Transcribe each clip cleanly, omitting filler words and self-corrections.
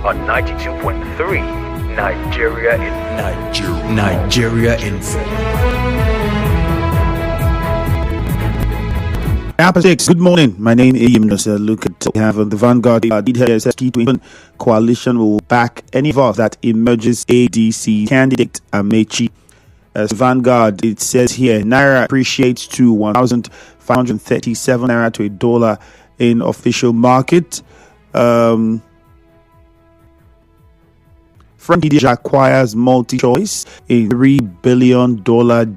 on 92.3 Nigeria Info. Nigeria Info. Apple 6. Good morning. My name is Mr. Look at we have on the Vanguard. Lead here says T20 coalition will back any vote that emerges ADC candidate Amaechi. As Vanguard, it says here Naira appreciates to 1,537 Naira to $1 in official market. Frank Idija acquires MultiChoice, a $3 billion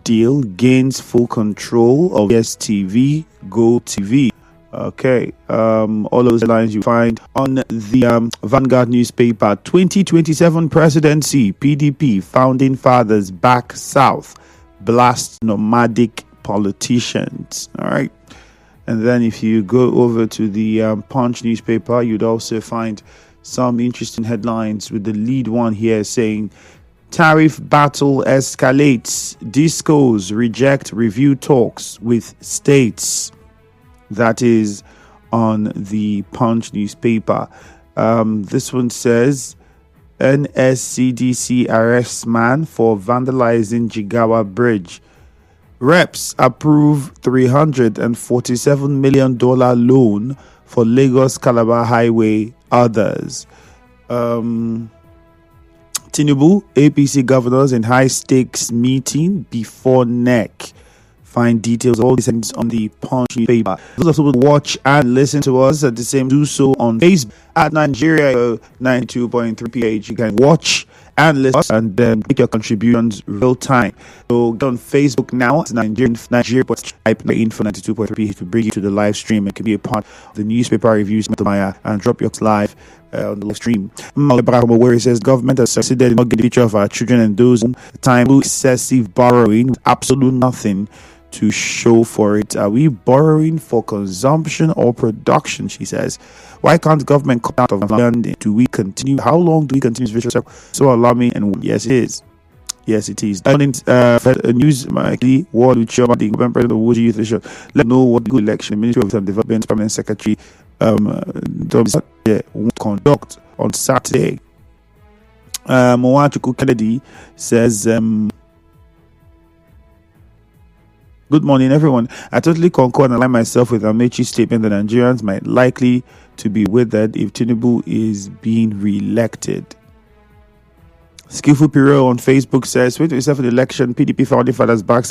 deal, gains full control of YesTV, GoTV. Okay, all of those lines you find on the Vanguard newspaper. 2027 presidency, PDP, founding fathers back south, blast nomadic politicians. All right. And then if you go over to the Punch newspaper, you'd also find some interesting headlines with the lead one here saying tariff battle escalates, discos reject review talks with states. That is on the Punch newspaper. This one says NSCDC arrests man for vandalizing Jigawa Bridge. Reps approve $347 million loan for Lagos Calabar Highway. Others. Tinubu, APC governors in high stakes meeting before NEC. Find details, all these things on the Punch newspaper. Those also watch and listen to us at the same. Do so on Facebook at Nigeria 92.3 PH. You can watch and listen and then make your contributions real time. So go on Facebook now. It's Nigeria, but type info 92.3 PH to bring you to the live stream. It can be a part of the newspaper reviews and drop your live on the live stream. Where it says government has succeeded in not getting the future of our children and those time excessive borrowing with absolute nothing to show for it. Are we borrowing for consumption or production? She says. Why can't government cut out of land? Do we continue? How long do we continue this vicious circle? So alarming, and yes, it is. Yes, it is. News, Mikey Ward with Chairman, the government president of Woji Youth Show. Let know what the good election, the Ministry of Development Permanent Secretary will conduct on Saturday. Mwachuku Kennedy says. Good morning, everyone. I totally concur and align myself with Amaechi's statement that Nigerians might likely to be withered if Tinubu is being re-elected. Skillful Piro on Facebook says, 2027 election, PDP founding fathers back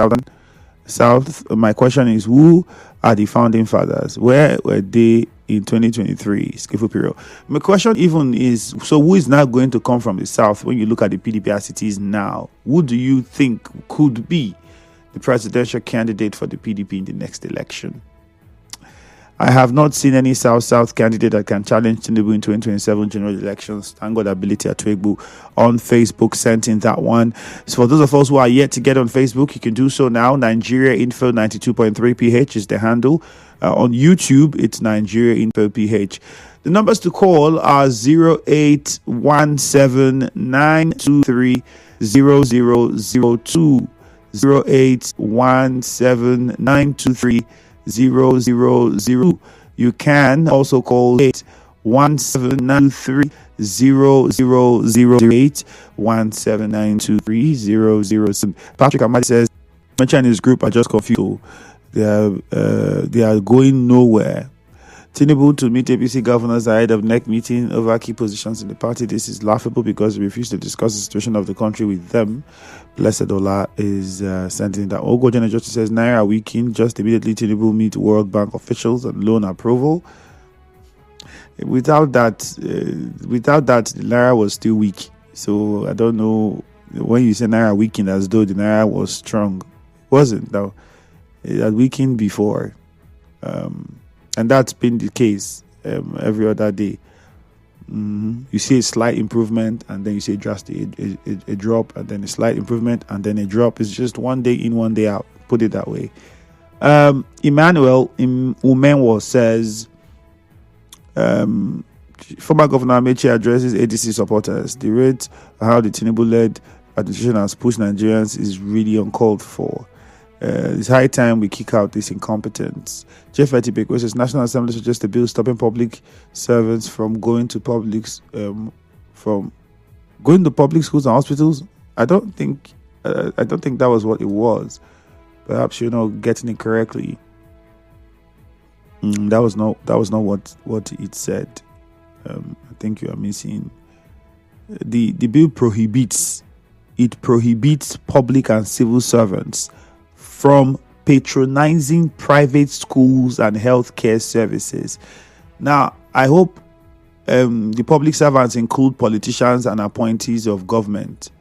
south. My question is, who are the founding fathers? Where were they in 2023? Skillful Piro. My question even is, so who is now going to come from the south when you look at the PDP as it is now? Who do you think could be the presidential candidate for the PDP in the next election? I have not seen any South candidate that can challenge Tinubu in 2027 general elections. Thank God Ability Atwegbu on Facebook sent in that one. So for those of us who are yet to get on Facebook, you can do so now. Nigeria Info 92.3 PH is the handle. On YouTube, it's Nigeria Info PH. The numbers to call are 0817-923-0002. 0817-923-0002. You can also call 817-923-0008, 17923-007. Patrick Amadi says, mention his group are just confused. They are going nowhere. Tinubu to meet APC governors ahead of NEC meeting over key positions in the party. This is laughable because they refuse to discuss the situation of the country with them. Blessed Ola is sending that. Ogo General Justice says Naira weakened. Just immediately Tinubu meet World Bank officials and loan approval. Without that, the Naira was still weak. So I don't know when you say Naira weakened as though the Naira was strong. It wasn't though. It had weakened before. And that's been the case every other day. You see a slight improvement, and then you see a drastic a drop, and then a slight improvement, and then a drop. It's just one day in, one day out. Put it that way. Emmanuel Umenwo says, former Governor Amaechi addresses ADC supporters. The rate how the Tinubu-led administration has pushed Nigerians is really uncalled for. It's high time we kick out this incompetence. Jeff Etibek says National Assembly suggests a bill stopping public servants from going to public from going to public schools and hospitals. I don't think that was what it was. Perhaps you're not getting it correctly. That was not what it said. I think you are missing. The bill prohibits public and civil servants from patronizing private schools and healthcare services. Now, I hope the public servants include politicians and appointees of government.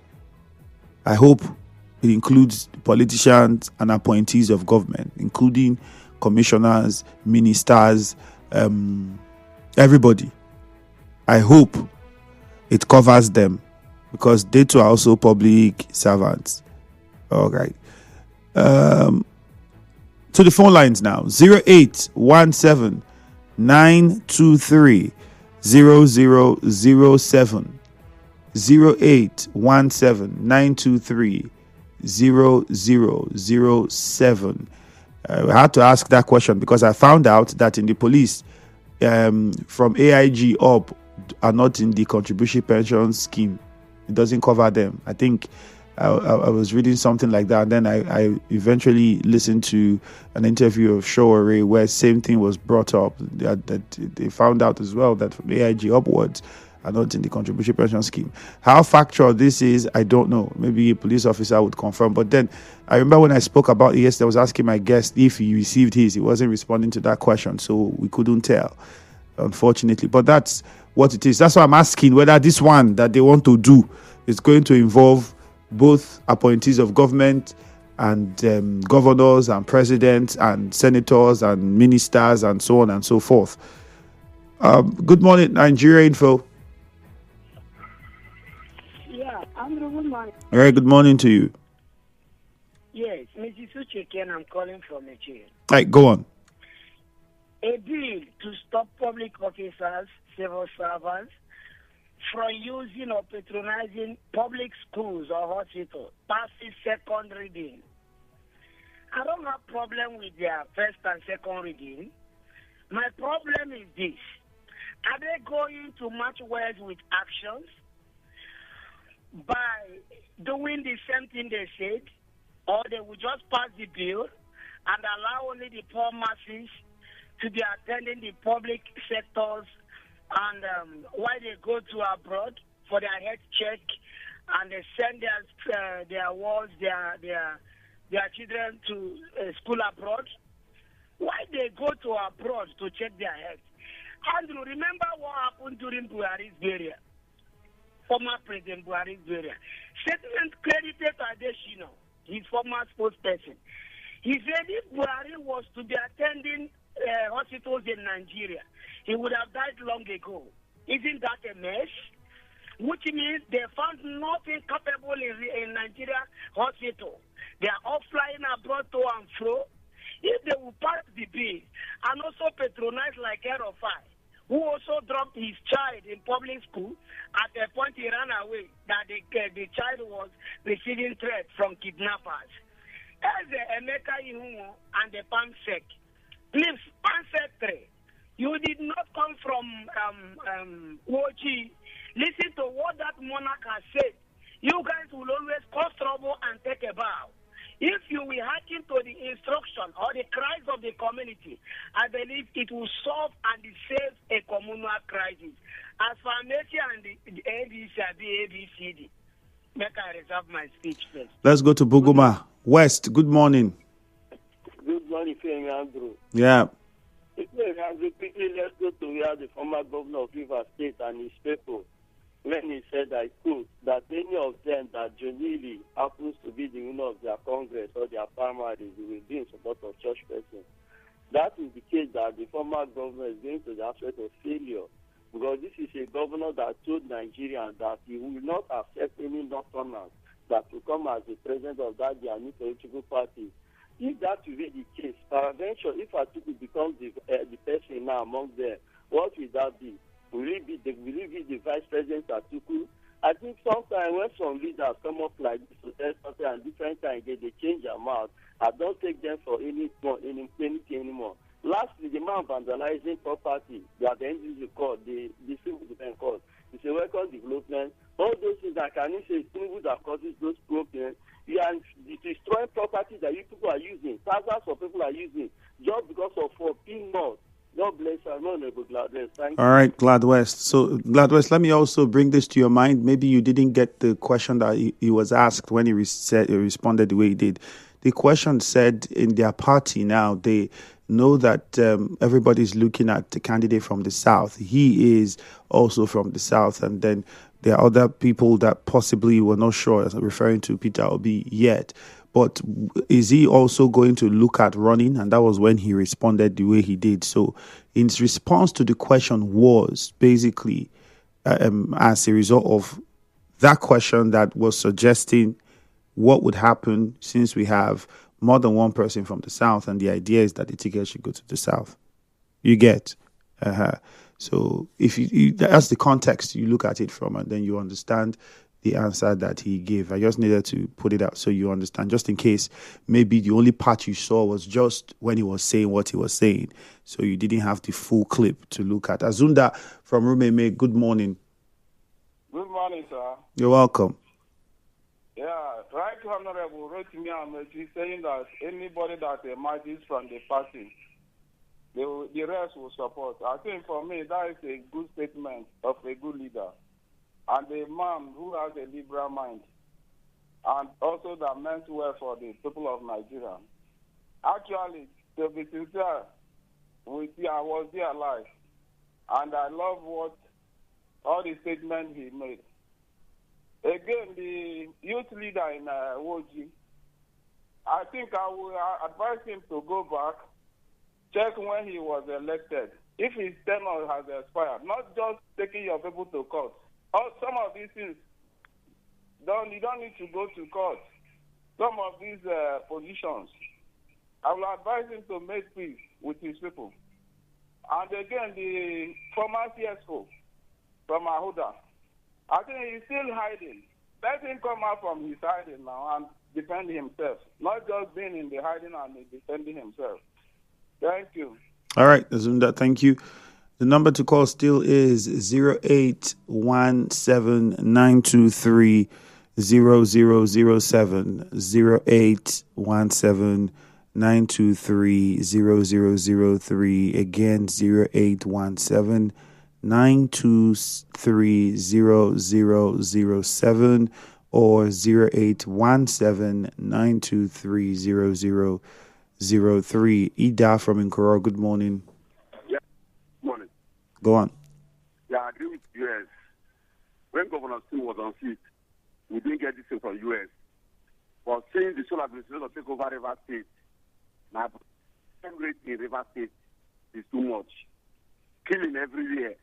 I hope it includes politicians and appointees of government, including commissioners, ministers, everybody. I hope it covers them because they too are also public servants. All right. To the phone lines now. 0817 923 0007. 0817 923 0007. I had to ask that question because I found out that in the police, from AIG up, are not in the contributory pension scheme. It doesn't cover them. I think I was reading something like that. And then I eventually listened to an interview of Showery where same thing was brought up. That they found out as well that from AIG upwards are not in the contributory pension scheme. How factual this is, I don't know. Maybe a police officer would confirm. But then I remember when I spoke about it yesterday, I was asking my guest if he received his. He wasn't responding to that question, so we couldn't tell, unfortunately. But that's what it is. That's why I'm asking whether this one that they want to do is going to involve both appointees of government and governors and presidents and senators and ministers and so on and so forth. Good morning, Nigeria Info. Yeah, Andrew, good morning. Very good morning to you. Yes, Mrs. Ucheken, I'm calling from Nigeria. All right, go on. A bill to stop public officers, civil servants, from using or patronizing public schools or hospitals passes second reading. I don't have problem with their first and second reading. My problem is this. Are they going to match words with actions by doing the same thing they said, or they will just pass the bill and allow only the poor masses to be attending the public sectors, and while they go to abroad for their health check and they send their wards, their children to school abroad? Why they go to abroad to check their health? Andrew, remember what happened during Buhari's burial? Former President Buhari's burial. Statement credited to Adeshino, his former spokesperson. He said if Buhari was to be attending hospitals in Nigeria, he would have died long ago. Isn't that a mess? Which means they found nothing capable in Nigeria hospital. They are all flying abroad to and fro. If they will pass the bill and also patronize like Erofai, who also dropped his child in public school, at a point he ran away, that the child was receiving threats from kidnappers. As Emeka Ihumo and the PAMSEC, please, PAMSEC 3, you did not come from Woji. Listen to what that monarch has said. You guys will always cause trouble and take a bow. If you will hearken to the instruction or the cries of the community, I believe it will solve and save a communal crisis. As for Messi and the ABCD, make I reserve my speech first. Let's go to Buguma. West, good morning. Good morning, Andrew. Yeah. Andrew, quickly, let's go to where the former governor of Rivers State and his people, when he said, I quote, that any of them that genuinely happens to be the winner of their congress or their primaries will be in support of church person. That indicates that the former governor is going to the aspect of failure, because this is a governor that told Nigerians that he will not accept any northerners that will come as the president of that their new political party. If that will be the case, peradventure, if Atiku becomes the person now among them, what will that be? Will it be the vice president Atiku? I think sometimes when some leaders come up like this to tell something and different times they change their mouth, I don't take them for anything anymore. Lastly, the man vandalizing property that the NDC called, the civil defense called, is a welcome development. All those things that can say things that causes those problems. And destroying properties that you people are using, thousands of people are using, just because of peanuts. God bless you. I'm Honorable Glad West. Thank you. All right, Glad West. So, Glad West, let me also bring this to your mind. Maybe you didn't get the question that he was asked when he responded the way he did. The question said in their party now, they know that everybody's looking at the candidate from the South. He is also from the South. And then there are other people that possibly were not sure, referring to Peter Obi yet. But is he also going to look at running? And that was when he responded the way he did. So his response to the question was basically as a result of that question that was suggesting what would happen since we have more than one person from the South. And the idea is that the ticket should go to the South. You get? So if you that's the context you look at it from, and then you understand the answer that he gave. I just needed to put it out so you understand, just in case maybe the only part you saw was just when he was saying what he was saying, so you didn't have the full clip to look at. Azunda from Rumeme, good morning. Good morning, sir. You're welcome. Yeah, Right Honorable Rotimi Amechi saying that anybody that emerges from the party, the rest will support. I think for me, that is a good statement of a good leader. And a man who has a liberal mind, and also that meant well for the people of Nigeria. Actually, to be sincere with you, I was there live, and I love all the statements he made. Again, the youth leader in Woji, I think I will advise him to go back, check when he was elected, if his tenure has expired, not just taking your people to court. Some of these things, you don't need to go to court. Some of these positions, I will advise him to make peace with his people. And again, the former CSO from Ahuda, I think he's still hiding. Let him come out from his hiding now and defend himself, not just being in the hiding and defending himself. Thank you. All right, Azunda, thank you. The number to call still is 0817-923-0007, 0817-923-0003, again 0817-923-0007, or 0817-923-0003. Ida from Nkoro, good morning. Go on. Yeah, I agree with U.S. When Governor Sim was on seat, we didn't get this thing from U.S. But seeing the sole administrator take over River State, my rate in River State is too much. Killing everywhere.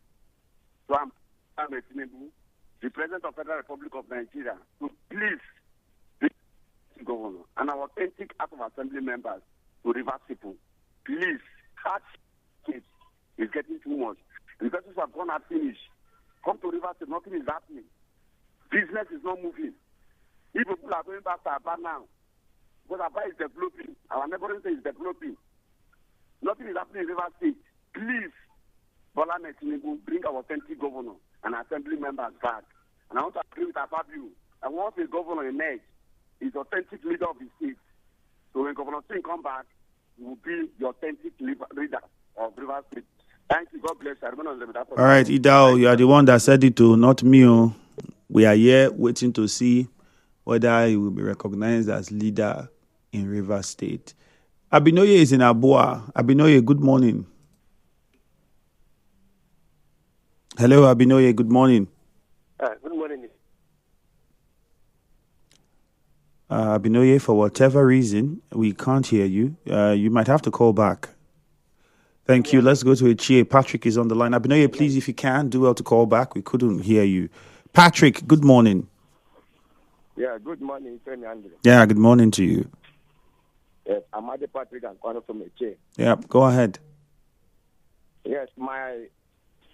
So I'm Tinubu, the President of the Federal Republic of Nigeria, to please the governor and our authentic House of Assembly members to River people. Please, catch it. It's getting too much. The persons have gone and finished. Come to River State, nothing is happening. Business is not moving. If people are going back to Aba now, because Aba is developing, our neighboring state is developing. Nothing is happening in River State. Please, Bola Tinubu, bring our authentic governor and assembly members back. And I want to agree with Fabio. I want the governor emerge. He's authentic leader of the state. So when Governor Singh come back, he will be the authentic leader of River State. Thank you. God bless you. All right, Idao, you are the one that said it to, not me. We are here waiting to see whether he will be recognized as leader in River State. Abinoye is in Abua. Abinoye, good morning. Hello, Abinoye, good morning. Good morning. Abinoye, for whatever reason, we can't hear you. You might have to call back. Thank you. Let's go to Echie. Patrick is on the line. Abinoye, please, if you can, do well to call back. We couldn't hear you. Patrick, good morning. Yeah, good morning, Femi Andre. Yeah, good morning to you. Yes, I'm Ade Patrick. I'm calling from Echie. Yeah, go ahead. Yes, my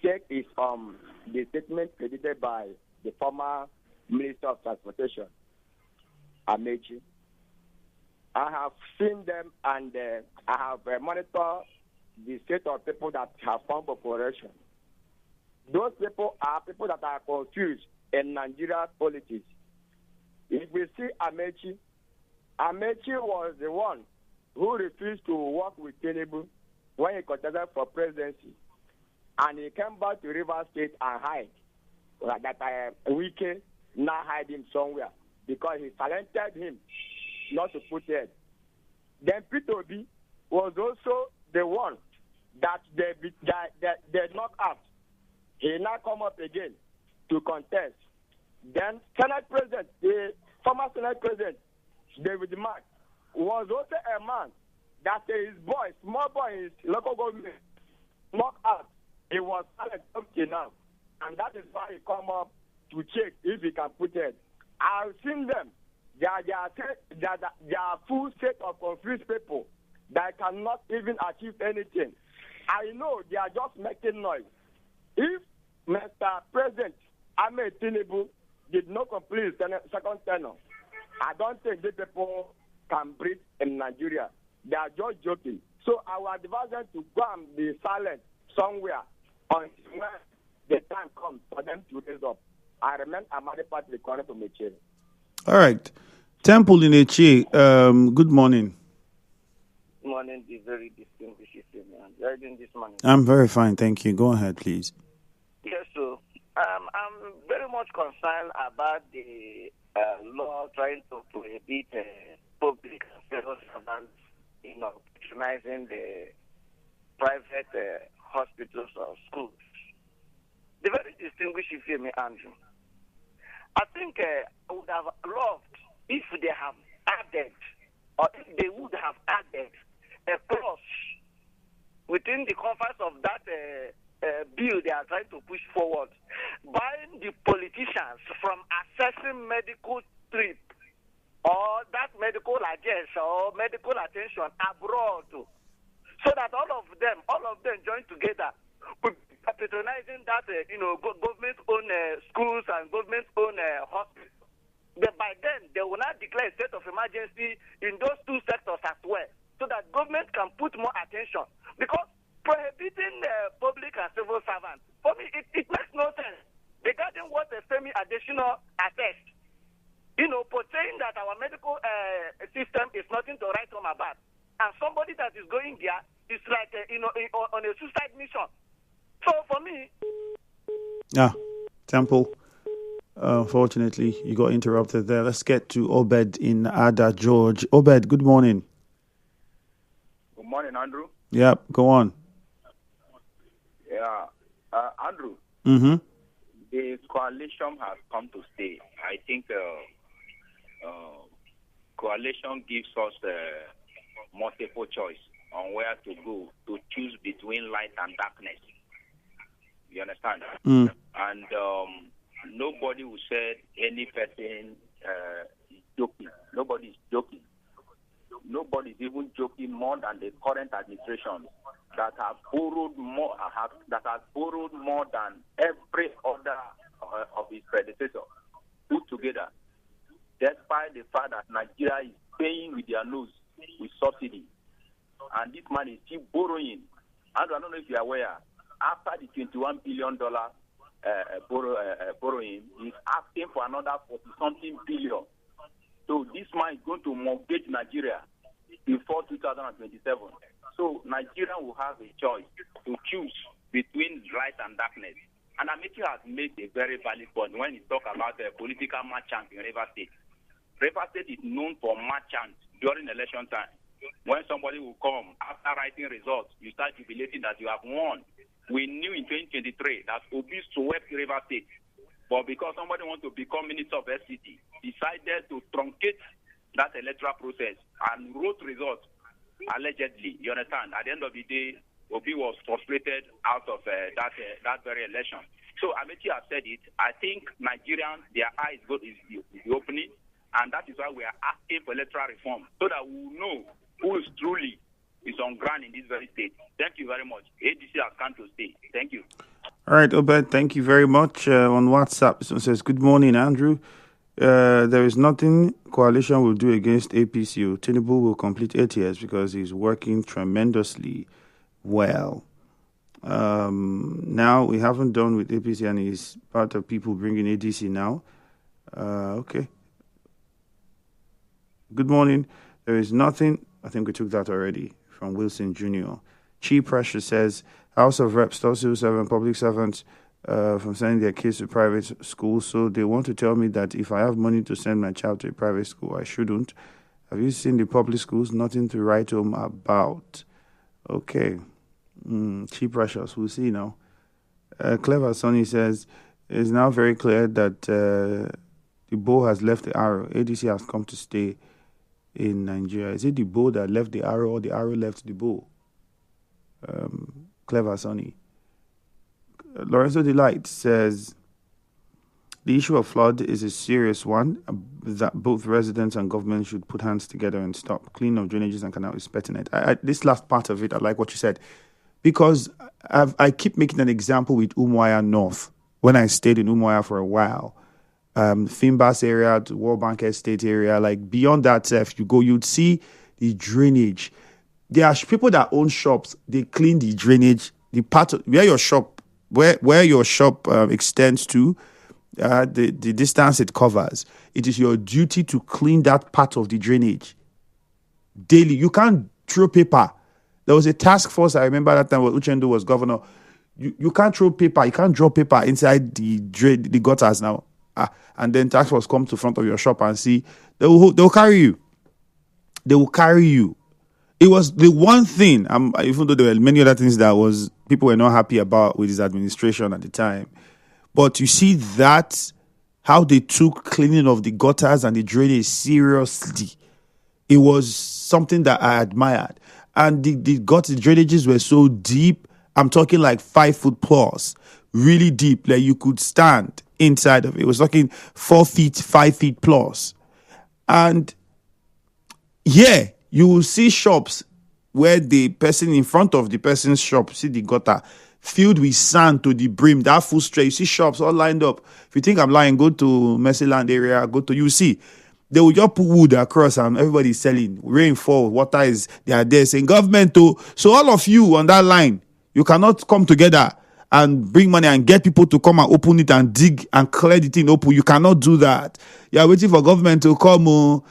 check is the statement credited by the former Minister of Transportation, Amechi. I have seen them and I have monitored the state of people that have found operation. those people are people that are confused in Nigeria politics. If we see Amechi was the one who refused to work with Tinubu when he contested for presidency. And he came back to Rivers State and hide. Like that Wike now hide him somewhere because he talented him not to put it. Then Peter Obi was also the one that they knocked out. He now come up again to contest. Then Senate President, the former Senate President, David Mark, was also a man that his boy, small boy in his local government, knocked out. He was silent up till now. And that is why he come up to check if he can put it. I've seen them. They are full set of confused people that cannot even achieve anything. I know they are just making noise. If Mr. President Ahmed Tinubu did not complete his second tenure, I don't think these people can breathe in Nigeria. They are just joking. So I would advise them to go and be silent somewhere until when the time comes for them to raise up. I remain Amadi Party corner from Eche. All right. Temple in Eche, good morning. Good morning, the very distinguished man. How are you doing this morning? I'm very fine, thank you. Go ahead, please. Yes, so I'm very much concerned about the law trying to prohibit public and civil servants, patronizing the private hospitals or schools. The very distinguished Andrew. I think I would have loved if they have added, or if they would have added a clause within the confines of that bill they are trying to push forward, buying the politicians from accessing medical trip or that medical agents or medical attention abroad, so that all of them join together with patronizing that government-owned schools and government-owned hospitals. Then by then they will not declare a state of emergency in those two sectors as well, so that government can put more attention. Because prohibiting public and civil servants, for me, it makes no sense. Regarding what Femi Adesina assessed, portraying that our medical system is nothing to write home about, and somebody that is going there is like on a suicide mission. So for me, Temple. Unfortunately, you got interrupted there. Let's get to Obed in Ada George. Obed, good morning. Good morning, Andrew. Yep, go on. Yeah, Andrew. Mm-hmm. The coalition has come to stay. I think coalition gives us multiple choice on where to go to choose between light and darkness. You understand? Mm. And nobody who said any person is joking. Nobody is joking. Nobody is even joking more than the current administration that have borrowed more than every other of its predecessors put together. Despite the fact that Nigeria is paying with their nose with subsidy, and this man is still borrowing. And I don't know if you are aware, after the $21 billion borrowing, he's asking for another 40-something billion. So this man is going to mortgage Nigeria before 2027. So Nigeria will have a choice to choose between light and darkness. And Amici has made a very valid point when he talks about the political merchant in Rivers State. Rivers State is known for merchants during election time. When somebody will come after writing results, you start jubilating that you have won. We knew in 2023 that Obi swept Rivers State. But because somebody wants to become Minister of FCT, decided to truncate that electoral process and wrote results allegedly. You understand? At the end of the day, Obi was frustrated out of that very election. So Amici has said it. I think Nigerians, their eyes is opening, and that is why we are asking for electoral reform, so that we will know who is truly is on ground in this very state. Thank you very much. ADC has come to stay. Thank you. All right, Obed, thank you very much. On WhatsApp, someone says, good morning, Andrew. There is nothing coalition will do against APCO. Tinubu will complete 8 years because he's working tremendously well. Now we haven't done with APC, and he's part of people bringing ADC now. Okay. Good morning. There is nothing. I think we took that already from Wilson Jr. Cheap Pressure says House of Reps, civil servant, public servants from sending their kids to private schools. So they want to tell me that if I have money to send my child to a private school, I shouldn't. Have you seen the public schools? Nothing to write home about. Okay. Cheap Pressures, we'll see now. Clever Sonny says it's now very clear that the bow has left the arrow. ADC has come to stay in Nigeria. Is it the bow that left the arrow, or the arrow left the bow? Clever Sonny. Lorenzo Delight says the issue of flood is a serious one that both residents and government should put hands together and stop. Cleaning of drainages and canal is pertinent. This last part of it, I like what you said, because I keep making an example with Umuahia North. When I stayed in Umuahia for a while, Fimbas area, to World Bank Estate area, like beyond that, if you go, you'd see the drainage. There are people that own shops. They clean the drainage, the part of, where your shop extends to, the distance it covers. It is your duty to clean that part of the drainage daily. You can't throw paper. There was a task force, I remember that time when Uchendu was governor. You can't throw paper, you can't draw paper inside the gutters now. And then task force come to front of your shop and see, they'll carry you. They will carry you. It was the one thing, even though there were many other things that people were not happy about with his administration at the time. But you see that, how they took cleaning of the gutters and the drainage seriously. It was something that I admired. And the drainages were so deep. I'm talking like 5 foot plus, really deep. Like you could stand inside of it. It was talking 4 feet, 5 feet plus. And yeah, you will see shops where the person in front of the person's shop, see the gutter filled with sand to the brim, that full straight. You see shops all lined up. If you think I'm lying, go to Mercyland area, you see. They will just put wood across and everybody's selling. Rainfall, water they are there saying government too. So all of you on that line, you cannot come together and bring money and get people to come and open it and dig and clear the thing open. You cannot do that. You are waiting for government to come. We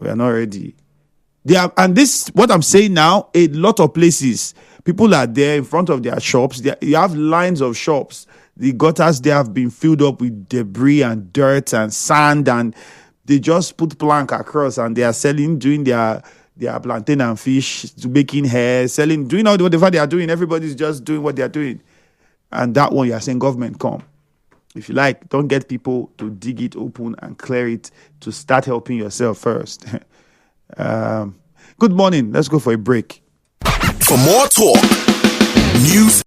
are not ready. And this, what I'm saying now, a lot of places, people are there in front of their shops. You have lines of shops. The gutters there have been filled up with debris and dirt and sand, and they just put plank across and they are selling, doing their plantain and fish, making hair, selling, doing all whatever they are doing. Everybody's just doing what they are doing. And that one, you are saying, government, come. If you like, don't get people to dig it open and clear it, to start helping yourself first. Good morning. Let's go for a break. For more talk, news,